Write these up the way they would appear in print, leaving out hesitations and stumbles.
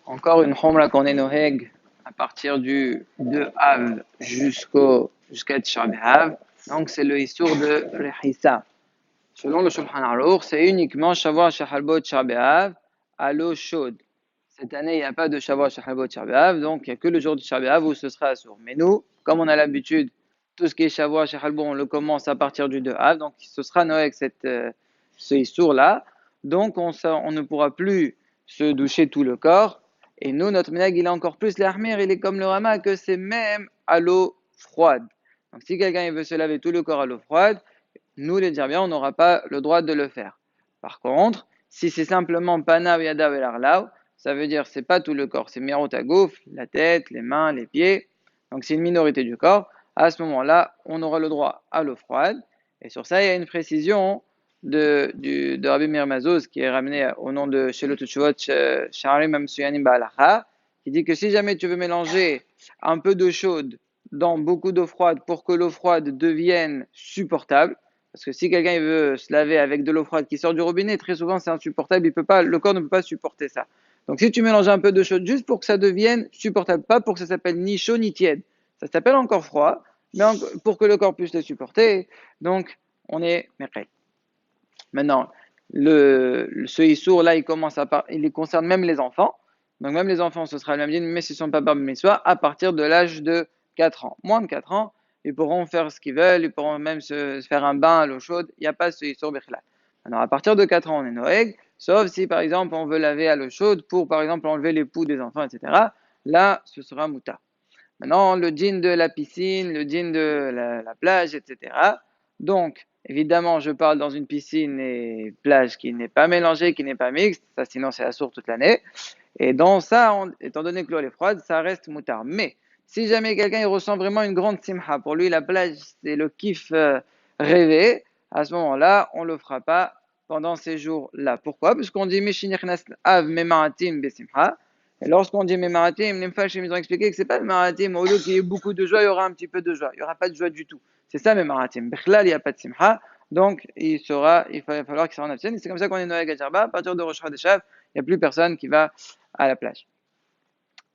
Encore une chomra qu'on est noheg à partir du 2 Av jusqu'à Tisha B'Av. Donc c'est le Issour de Rehissa. Selon le Shulchan Aruch, c'est uniquement Shavua Shehalbot Tisha B'Av à l'eau chaude. Cette année, il n'y a pas de Shavua Shehalbot Tisha B'Av, donc il n'y a que le jour de Tisha B'Av où ce sera Assour. Mais nous, comme on a l'habitude, tout ce qui est Shavua Shehalbot, on le commence à partir du 2 Av, donc ce sera noheg ce Issour-là. Donc on ne pourra plus se doucher tout le corps. Et nous, notre minhag, il est encore plus l'ahmir, il est comme le rama, que c'est même à l'eau froide. Donc si quelqu'un il veut se laver tout le corps à l'eau froide, nous les bien, on n'aura pas le droit de le faire. Par contre, si c'est simplement pana yada velarlav, ça veut dire c'est pas tout le corps, c'est mirot agouf, la tête, les mains, les pieds. Donc c'est une minorité du corps. À ce moment-là, on aura le droit à l'eau froide. Et sur ça, il y a une précision de Rabbi Meir Mazouz qui est ramené au nom de Shelot Utshuvot Sha'arim Amsuyanim Ba'alacha, qui dit que si jamais tu veux mélanger un peu d'eau chaude dans beaucoup d'eau froide pour que l'eau froide devienne supportable, parce que si quelqu'un veut se laver avec de l'eau froide qui sort du robinet, très souvent c'est insupportable, le corps ne peut pas supporter ça. Donc si tu mélanges un peu d'eau chaude juste pour que ça devienne supportable, pas pour que ça s'appelle ni chaud ni tiède, ça s'appelle encore froid, mais pour que le corps puisse le supporter, donc on est merkel. Maintenant, ce Issour là, il concerne même les enfants. Donc même les enfants, ce sera le même din, mais ce ne sont pas barbe soit à partir de l'âge de 4 ans. Moins de 4 ans, ils pourront faire ce qu'ils veulent, ils pourront même se faire un bain à l'eau chaude, il n'y a pas ce Issour Bechla. Alors à partir de 4 ans, on est Noëg, sauf si par exemple on veut laver à l'eau chaude pour par exemple enlever les poux des enfants, etc. Là, ce sera Mouta. Maintenant, le djinn de la piscine, le djinn de la plage, etc. Donc, évidemment, je parle dans une piscine et plage qui n'est pas mélangée, qui n'est pas mixte, ça sinon c'est assourd toute l'année. Et dans ça, étant donné que l'eau est froide, ça reste moutard. Mais si jamais quelqu'un il ressent vraiment une grande simha, pour lui la plage c'est le kiff rêvé, à ce moment-là, on ne le fera pas pendant ces jours-là. Pourquoi? Parce qu'on dit Mishinichnas av memaratim besimha. Et lorsqu'on dit memaratim, les Mfashim ils ont expliqué que c'est pas memaratim, au lieu qu'il y ait beaucoup de joie, il y aura un petit peu de joie. Il n'y aura pas de joie du tout. C'est ça memaratim. Bichlal, il n'y a pas de simha. Donc, il va falloir qu'il s'en abstienne. C'est comme ça qu'on est Noël Gajarba. À partir de Rosh Hashanah, il n'y a plus personne qui va à la plage.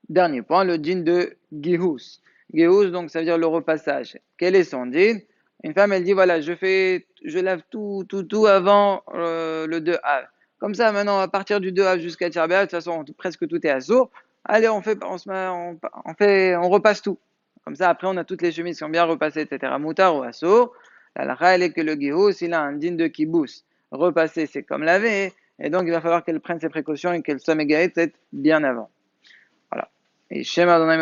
Dernier point, le djinn de Gihus. Gihus, donc, ça veut dire le repassage. Quel est son djinn? Une femme, elle dit, voilà, je lave tout avant le 2 Av. Comme ça, maintenant, à partir du 2 Av jusqu'à Tcharbéa, de toute façon, presque tout est à sourd. Allez, on repasse tout. Comme ça, après, on a toutes les chemises qui sont bien repassées, etc. Moutar ou assour. La lacha, elle est que le Gihus, il a un djinn de Kibous. Repasser, c'est comme laver. Et donc, il va falloir qu'elle prenne ses précautions et qu'elle soit mégaïte bien avant. Voilà. Et schéma dans la